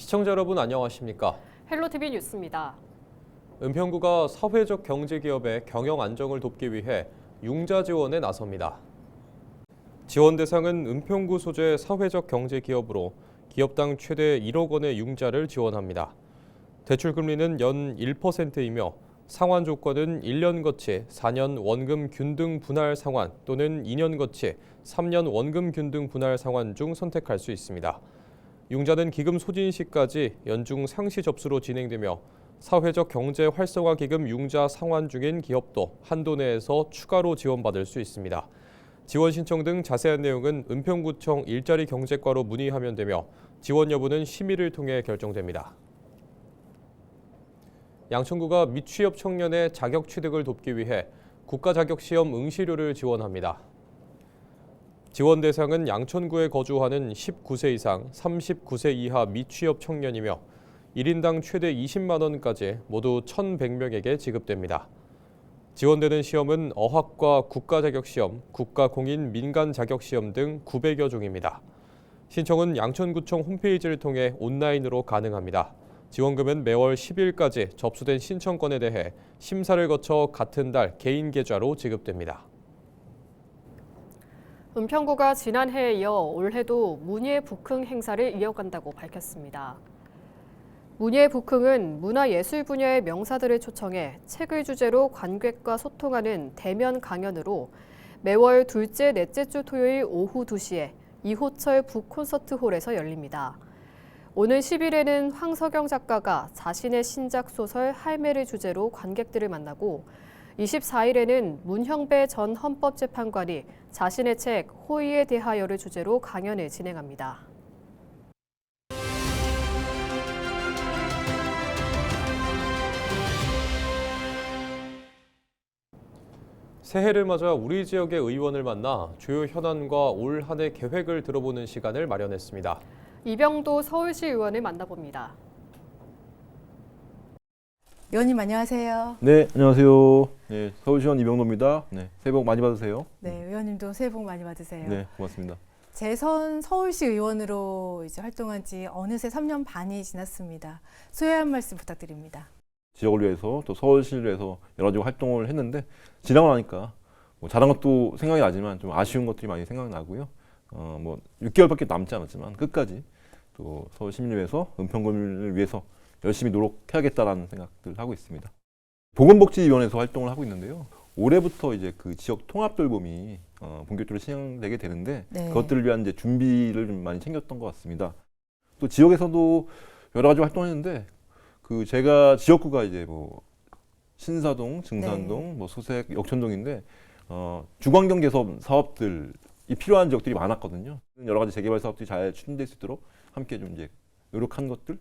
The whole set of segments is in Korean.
시청자 여러분 안녕하십니까? 헬로티비 뉴스입니다. 은평구가 사회적 경제기업의 경영 안정을 돕기 위해 융자 지원에 나섭니다. 지원 대상은 은평구 소재 사회적 경제기업으로 기업당 최대 1억 원의 융자를 지원합니다. 대출 금리는 연 1%이며 상환 조건은 1년 거치 4년 원금 균등 분할 상환 또는 2년 거치 3년 원금 균등 분할 상환 중 선택할 수 있습니다. 융자는 기금 소진 시까지 연중 상시 접수로 진행되며 사회적 경제 활성화 기금 융자 상환 중인 기업도 한도 내에서 추가로 지원받을 수 있습니다. 지원 신청 등 자세한 내용은 은평구청 일자리 경제과로 문의하면 되며 지원 여부는 심의를 통해 결정됩니다. 양천구가 미취업 청년의 자격 취득을 돕기 위해 국가자격시험 응시료를 지원합니다. 지원 대상은 양천구에 거주하는 19세 이상 39세 이하 미취업 청년이며 1인당 최대 20만 원까지 모두 1,100명에게 지급됩니다. 지원되는 시험은 어학과 국가자격시험, 국가공인 민간자격시험 등 900여 종입니다. 신청은 양천구청 홈페이지를 통해 온라인으로 가능합니다. 지원금은 매월 10일까지 접수된 신청건에 대해 심사를 거쳐 같은 달 개인 계좌로 지급됩니다. 은평구가 지난해에 이어 올해도 문예 북흥 행사를 이어간다고 밝혔습니다. 문예 북흥은 문화예술 분야의 명사들을 초청해 책을 주제로 관객과 소통하는 대면 강연으로 매월 둘째, 넷째 주 토요일 오후 2시에 이호철 북콘서트홀에서 열립니다. 오는 10일에는 황석영 작가가 자신의 신작 소설 할매를 주제로 관객들을 만나고 24일에는 문형배 전 헌법재판관이 자신의 책 호의에 대하여를 주제로 강연을 진행합니다. 새해를 맞아 우리 지역의 의원을 만나 주요 현안과 올 한 해 계획을 들어보는 시간을 마련했습니다. 이병도 서울시 의원을 만나봅니다. 의원님 안녕하세요. 네, 안녕하세요. 네, 서울시원 이병도입니다. 네, 새해 복 많이 받으세요. 네, 의원님도 새해 복 많이 받으세요. 네, 고맙습니다. 재선 서울시 의원으로 이제 활동한 지 어느새 3년 반이 지났습니다. 소회한 말씀 부탁드립니다. 지역을 위해서 또 서울시를 위해서 여러 가지 활동을 했는데 지나고 나니까 뭐 잘한 것도 생각이 나지만 좀 아쉬운 것들이 많이 생각이 나고요. 뭐 6개월밖에 남지 않았지만 끝까지 또 서울 시민을 위해서 은평구를 위해서 열심히 노력해야겠다라는 생각들 하고 있습니다. 보건복지위원회에서 활동을 하고 있는데요. 올해부터 이제 그 지역 통합돌봄이 본격적으로 시행되게 되는데 네. 그것들을 위한 이제 준비를 좀 많이 챙겼던 것 같습니다. 또 지역에서도 여러 가지 활동했는데 그 제가 지역구가 이제 뭐 신사동, 증산동, 네. 뭐 수색, 역천동인데 주거환경 개선 사업들이 필요한 지역들이 많았거든요. 여러 가지 재개발 사업들이 잘 추진될 수 있도록 함께 좀 이제 노력한 것들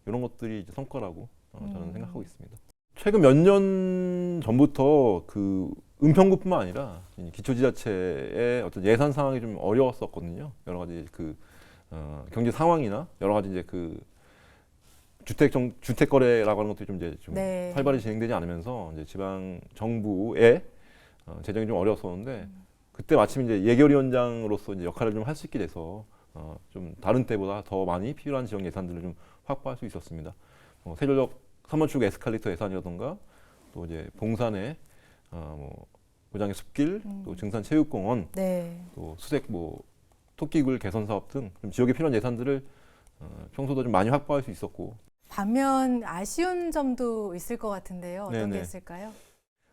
이런 것들이 이제 성과라고 저는 생각하고 있습니다. 최근 몇 년 전부터 그 은평구뿐만 아니라 기초지자체의 어떤 예산 상황이 좀 어려웠었거든요. 여러 가지 그 경제 상황이나 여러 가지 이제 그 주택 거래라고 하는 것들이 좀 이제 좀 네. 활발히 진행되지 않으면서 이제 지방 정부의 재정이 좀 어려웠었는데 그때 마침 이제 예결위원장으로서 이제 역할을 좀 할 수 있게 돼서 좀 다른 때보다 더 많이 필요한 지역 예산들을 좀 확보할 수 있었습니다. 세조역 3번 출구 에스컬레이터 예산이라던가 또 이제 봉산의 뭐 고장의 숲길, 또 증산 체육공원, 네. 또 수색 뭐 토끼굴 개선 사업 등 좀 지역에 필요한 예산들을 평소도 좀 많이 확보할 수 있었고. 반면 아쉬운 점도 있을 것 같은데요. 어떤 네네. 게 있을까요?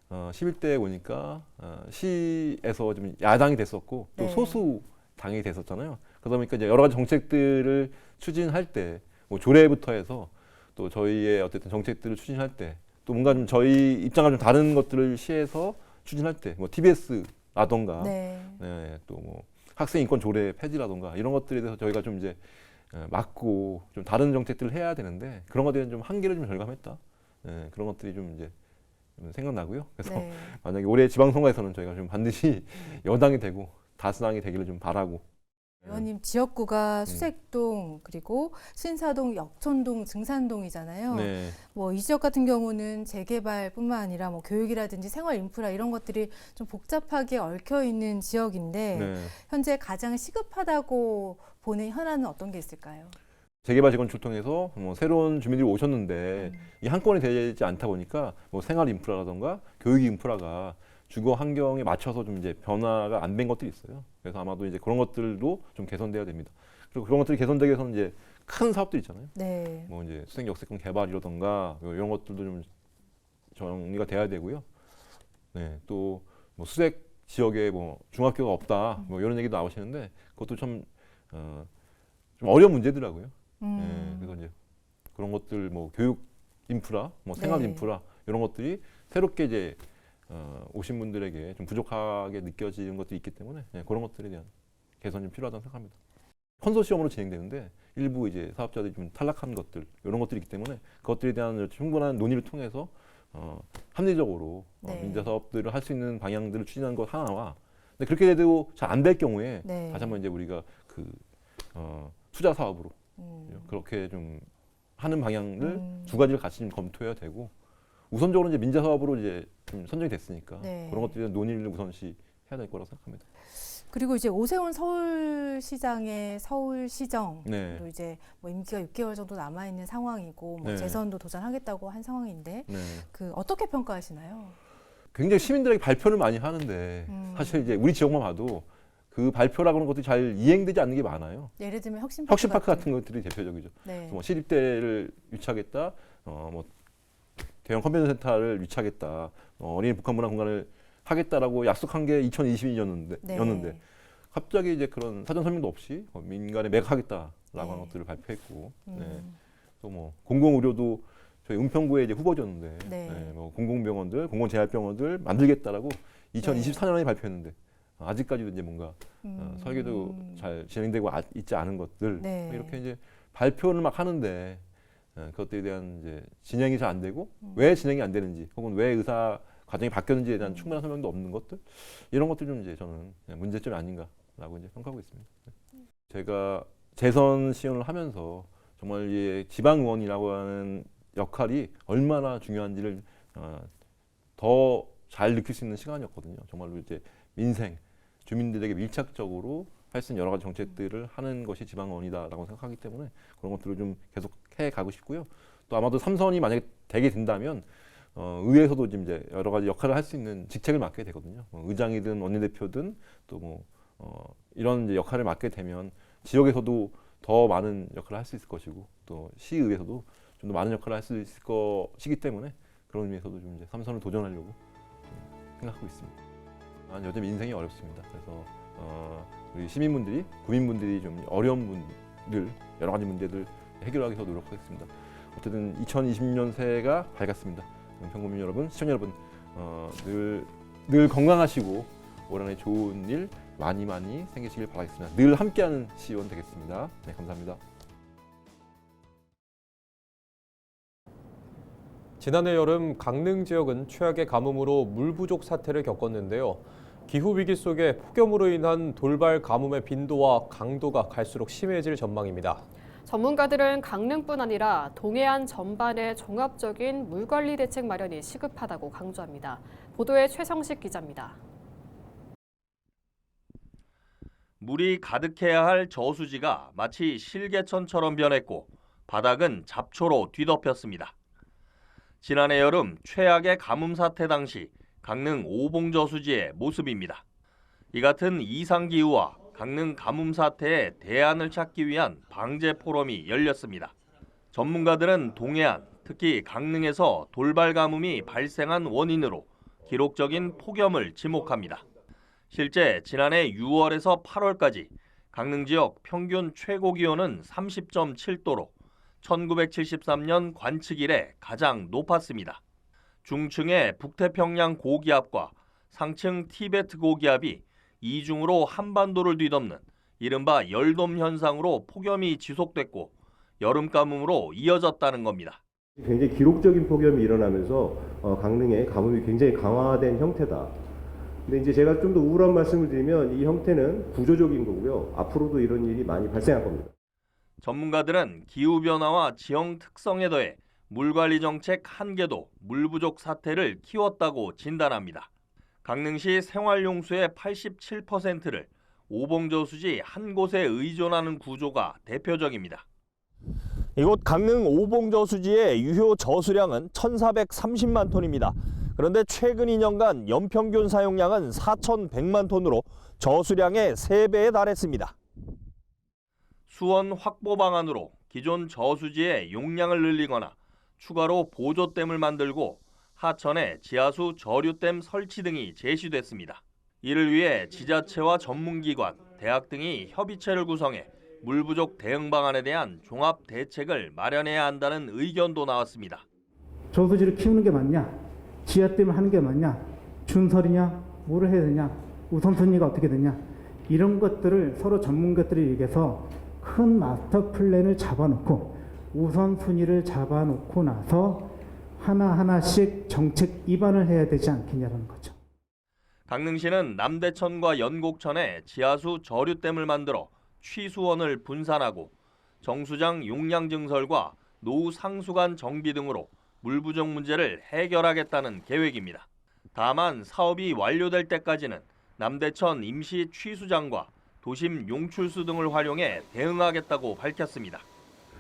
11대에 보니까 시에서 좀 야당이 됐었고 또 네. 소수 당이 됐었잖아요. 그러다 보니까 이제 여러 가지 정책들을 추진할 때 뭐 조례부터 해서 또 저희의 어쨌든 정책들을 추진할 때 또 뭔가 좀 저희 입장과 좀 다른 것들을 시에서 추진할 때 뭐 TBS라던가 네. 또 뭐 학생 인권 조례 폐지라던가 이런 것들에 대해서 저희가 좀 이제 막고 좀 다른 정책들을 해야 되는데 그런 것들은 좀 한계를 좀 절감했다. 그런 것들이 좀 이제 생각나고요. 그래서 네. 만약에 올해 지방선거에서는 저희가 좀 반드시 여당이 되고 다수당이 되기를 좀 바라고. 의원님 지역구가 수색동 그리고 신사동, 역천동, 증산동이잖아요. 네. 뭐 이 지역 같은 경우는 재개발뿐만 아니라 뭐 교육이라든지 생활 인프라 이런 것들이 좀 복잡하게 얽혀 있는 지역인데 네. 현재 가장 시급하다고 보는 현안은 어떤 게 있을까요? 재개발 재건축을 통해서 뭐 새로운 주민들이 오셨는데 이 한건이 되지 않다 보니까 뭐 생활 인프라라던가 교육 인프라가 주거 환경에 맞춰서 좀 이제 변화가 안 된 것들이 있어요. 그래서 아마도 이제 그런 것들도 좀 개선돼야 됩니다. 그리고 그런 것들이 개선되기 위해서는 이제 큰 사업들 있잖아요. 네. 뭐 이제 수생 역세권 개발이라던가 뭐 이런 것들도 좀 정리가 돼야 되고요. 네, 또 뭐 수색 지역에 뭐 중학교가 없다 뭐 이런 얘기도 나오시는데 그것도 좀 어려운 문제더라고요. 네, 그래서 이제 그런 것들 뭐 교육 인프라, 뭐 생활 네. 인프라 이런 것들이 새롭게 이제 오신 분들에게 좀 부족하게 느껴지는 것도 있기 때문에 네, 그런 것들에 대한 개선이 필요하다고 생각합니다. 컨소시엄으로 진행되는데 일부 이제 사업자들이 좀 탈락한 것들 이런 것들이 있기 때문에 그것들에 대한 충분한 논의를 통해서 합리적으로 네. 민자 사업들을 할 수 있는 방향들을 추진하는 것 하나와 근데 그렇게 돼도 잘 안 될 경우에 네. 다시 한번 이제 우리가 그 투자 사업으로 그렇게 좀 하는 방향을 두 가지를 같이 좀 검토해야 되고 우선적으로 이제 민자 사업으로 이제 좀 선정이 됐으니까 네. 그런 것들에 대한 논의를 우선시 해야 될 거라고 생각합니다. 그리고 이제 오세훈 서울시장의 서울시정 네. 또 이제 뭐 임기가 6개월 정도 남아 있는 상황이고 뭐 네. 재선도 도전하겠다고 한 상황인데 네. 그 어떻게 평가하시나요? 굉장히 시민들에게 발표를 많이 하는데 사실 이제 우리 지역만 봐도 그 발표라고 하는 것들이 잘 이행되지 않는 게 많아요. 예를 들면 혁신파크 같은 것들이 대표적이죠. 네. 뭐 시립대를 유치하겠다, 뭐 대형 컨벤션 센터를 유치하겠다, 어린이 복합문화 공간을 하겠다라고 약속한 게 2022년이었는데 네. 갑자기 이제 그런 사전 설명도 없이 민간에 매각하겠다라고 하는 네. 것들을 발표했고, 또 뭐 공공의료도 저희 은평구의 이제 후보였는데, 네. 뭐 공공병원들, 공공재활병원들 만들겠다라고 2024년에 발표했는데 아직까지도 이제 뭔가 설계도 잘 진행되고 있지 않은 것들 네. 이렇게 이제 발표를 막 하는데 그것들에 대한 이제 진행이 잘 안 되고 왜 진행이 안 되는지 혹은 왜 의사 과정이 바뀌었는지에 대한 충분한 설명도 없는 것들 이런 것들 좀 이제 저는 문제점이 아닌가라고 이제 평가하고 있습니다. 제가 재선 시연을 하면서 정말 이 지방 의원이라고 하는 역할이 얼마나 중요한지를 더 잘 느낄 수 있는 시간이었거든요. 정말로 이제 민생 주민들에게 밀착적으로 할 수 있는 여러 가지 정책들을 하는 것이 지방의원이다라고 생각하기 때문에 그런 것들을 좀 계속 해 가고 싶고요. 또 아마도 3선이 만약에 되게 된다면 의회에서도 지금 이제 여러 가지 역할을 할 수 있는 직책을 맡게 되거든요. 의장이든 원내대표든 또 뭐 이런 이제 역할을 맡게 되면 지역에서도 더 많은 역할을 할 수 있을 것이고 또 시의회에서도 좀 더 많은 역할을 할 수 있을 것이기 때문에 그런 의미에서도 좀 이제 3선을 도전하려고 좀 생각하고 있습니다. 여전히 인생이 어렵습니다. 그래서 우리 시민분들이, 국민분들이 좀 어려운 분들, 여러 가지 문제들 해결하기 위해서 노력하겠습니다. 어쨌든 2020년 새해가 밝았습니다. 평국민 여러분, 시청 여러분, 늘 건강하시고 올 한해 좋은 일 많이 생기시길 바라겠습니다. 늘 함께하는 시의원 되겠습니다. 네, 감사합니다. 지난해 여름 강릉 지역은 최악의 가뭄으로 물 부족 사태를 겪었는데요. 기후 위기 속에 폭염으로 인한 돌발 가뭄의 빈도와 강도가 갈수록 심해질 전망입니다. 전문가들은 강릉뿐 아니라 동해안 전반의 종합적인 물관리 대책 마련이 시급하다고 강조합니다. 보도에 최성식 기자입니다. 물이 가득해야 할 저수지가 마치 실개천처럼 변했고 바닥은 잡초로 뒤덮였습니다. 지난해 여름 최악의 가뭄 사태 당시 강릉 오봉저수지의 모습입니다. 이 같은 이상기후와 강릉 가뭄 사태에 대안을 찾기 위한 방제 포럼이 열렸습니다. 전문가들은 동해안, 특히 강릉에서 돌발 가뭄이 발생한 원인으로 기록적인 폭염을 지목합니다. 실제 지난해 6월에서 8월까지 강릉 지역 평균 최고 기온은 30.7도로 1973년 관측 이래 가장 높았습니다. 중층의 북태평양 고기압과 상층 티베트 고기압이 이중으로 한반도를 뒤덮는 이른바 열돔 현상으로 폭염이 지속됐고 여름 가뭄으로 이어졌다는 겁니다. 굉장히 기록적인 폭염이 일어나면서 강릉의 가뭄이 굉장히 강화된 형태다. 근데 이제 제가 좀 더 우울한 말씀을 드리면 이 형태는 구조적인 거고요. 앞으로도 이런 일이 많이 발생할 겁니다. 전문가들은 기후변화와 지형 특성에 더해 물관리 정책 한계도 물 부족 사태를 키웠다고 진단합니다. 강릉시 생활용수의 87%를 오봉저수지 한 곳에 의존하는 구조가 대표적입니다. 이곳 강릉 오봉저수지의 유효 저수량은 1,430만 톤입니다. 그런데 최근 2년간 연평균 사용량은 4,100만 톤으로 저수량의 3배에 달했습니다. 수원 확보 방안으로 기존 저수지의 용량을 늘리거나 추가로 보조댐을 만들고 하천에 지하수 저류댐 설치 등이 제시됐습니다. 이를 위해 지자체와 전문기관, 대학 등이 협의체를 구성해 물 부족 대응 방안에 대한 종합 대책을 마련해야 한다는 의견도 나왔습니다. 저수지를 키우는 게 맞냐? 지하댐을 하는 게 맞냐? 준설이냐? 뭐를 해야 되냐? 우선순위가 어떻게 되냐? 이런 것들을 서로 전문가들이 얘기해서 큰 마스터 플랜을 잡아놓고 우선순위를 잡아놓고 나서 하나하나씩 정책 입안을 해야 되지 않겠냐는 거죠. 강릉시는 남대천과 연곡천에 지하수 저류댐을 만들어 취수원을 분산하고 정수장 용량 증설과 노후 상수관 정비 등으로 물 부족 문제를 해결하겠다는 계획입니다. 다만 사업이 완료될 때까지는 남대천 임시 취수장과 도심 용출수 등을 활용해 대응하겠다고 밝혔습니다.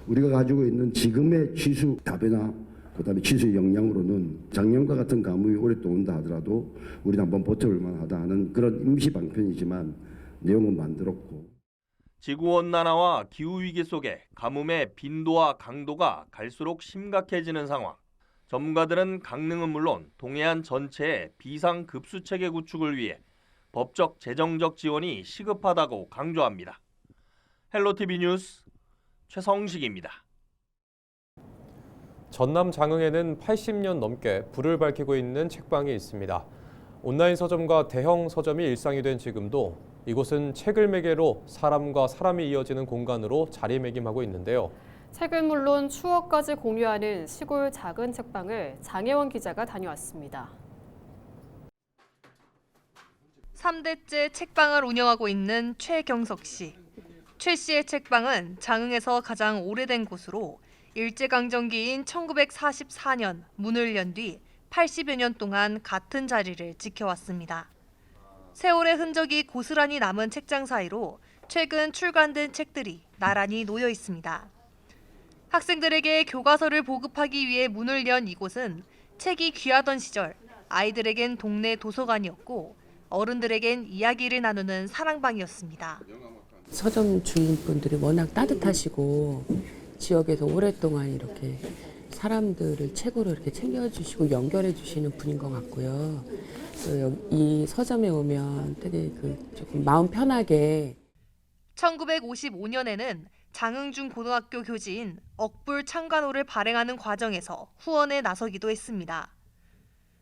우리가 가지고 있는 지금의 취수 답이나 그다음에 취수의 역량으로는 작년과 같은 가뭄이 올해 또 온다 하더라도 우리는 한번 버텨볼 만하다 하는 그런 임시 방편이지만 내용은 만들었고. 지구온난화와 기후위기 속에 가뭄의 빈도와 강도가 갈수록 심각해지는 상황. 전문가들은 강릉은 물론 동해안 전체의 비상급수체계 구축을 위해 법적 재정적 지원이 시급하다고 강조합니다. 헬로티비 뉴스 최성식입니다. 전남 장흥에는 80년 넘게 불을 밝히고 있는 책방이 있습니다. 온라인 서점과 대형 서점이 일상이 된 지금도 이곳은 책을 매개로 사람과 사람이 이어지는 공간으로 자리매김하고 있는데요. 책은 물론 추억까지 공유하는 시골 작은 책방을 장혜원 기자가 다녀왔습니다. 3대째 책방을 운영하고 있는 최경석 씨. 최 씨의 책방은 장흥에서 가장 오래된 곳으로 일제강점기인 1944년 문을 연 뒤 80여 년 동안 같은 자리를 지켜왔습니다. 세월의 흔적이 고스란히 남은 책장 사이로 최근 출간된 책들이 나란히 놓여 있습니다. 학생들에게 교과서를 보급하기 위해 문을 연 이곳은 책이 귀하던 시절 아이들에겐 동네 도서관이었고 어른들에겐 이야기를 나누는 사랑방이었습니다. 서점 주인분들이 워낙 따뜻하시고 지역에서 오랫동안 이렇게 사람들을 책으로 이렇게 챙겨주시고 연결해 주시는 분인 것 같고요. 또 이 서점에 오면 되게 조금 마음 편하게. 1955년에는 장흥중 고등학교 교지인 억불 창간호를 발행하는 과정에서 후원에 나서기도 했습니다.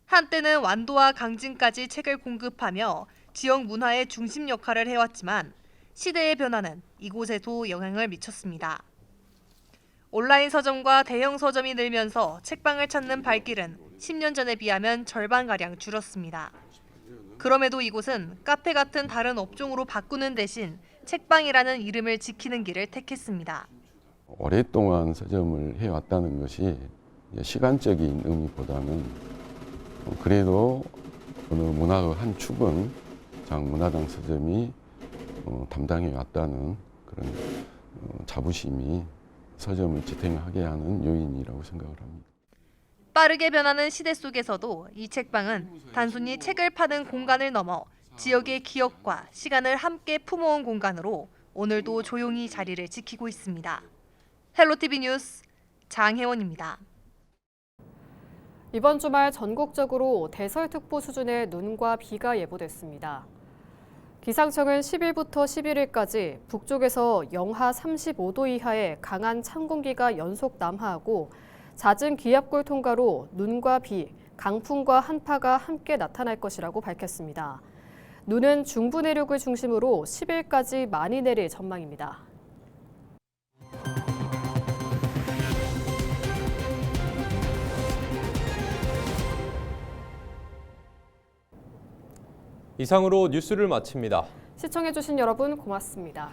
한때는 완도와 강진까지 책을 공급하며 지역 문화의 중심 역할을 해왔지만 시대의 변화는 이곳에도 영향을 미쳤습니다. 온라인 서점과 대형 서점이 늘면서 책방을 찾는 발길은 10년 전에 비하면 절반가량 줄었습니다. 그럼에도 이곳은 카페 같은 다른 업종으로 바꾸는 대신 책방이라는 이름을 지키는 길을 택했습니다. 오랫동안 서점을 해왔다는 것이 시간적인 의미보다는 그래도 어느 문화의 한 축은 장문화당 서점이 담당해 왔다는 그런 자부심이 서점을 지탱하게 하는 요인이라고 생각을 합니다. 빠르게 변하는 시대 속에서도 이 책방은 단순히 책을 파는 공간을 넘어 지역의 기억과 시간을 함께 품어온 공간으로 오늘도 조용히 자리를 지키고 있습니다. 헬로티비 뉴스 장혜원입니다. 이번 주말 전국적으로 대설특보 수준의 눈과 비가 예보됐습니다. 기상청은 10일부터 11일까지 북쪽에서 영하 35도 이하의 강한 찬 공기가 연속 남하하고 잦은 기압골 통과로 눈과 비, 강풍과 한파가 함께 나타날 것이라고 밝혔습니다. 눈은 중부 내륙을 중심으로 10일까지 많이 내릴 전망입니다. 이상으로 뉴스를 마칩니다. 시청해주신 여러분 고맙습니다.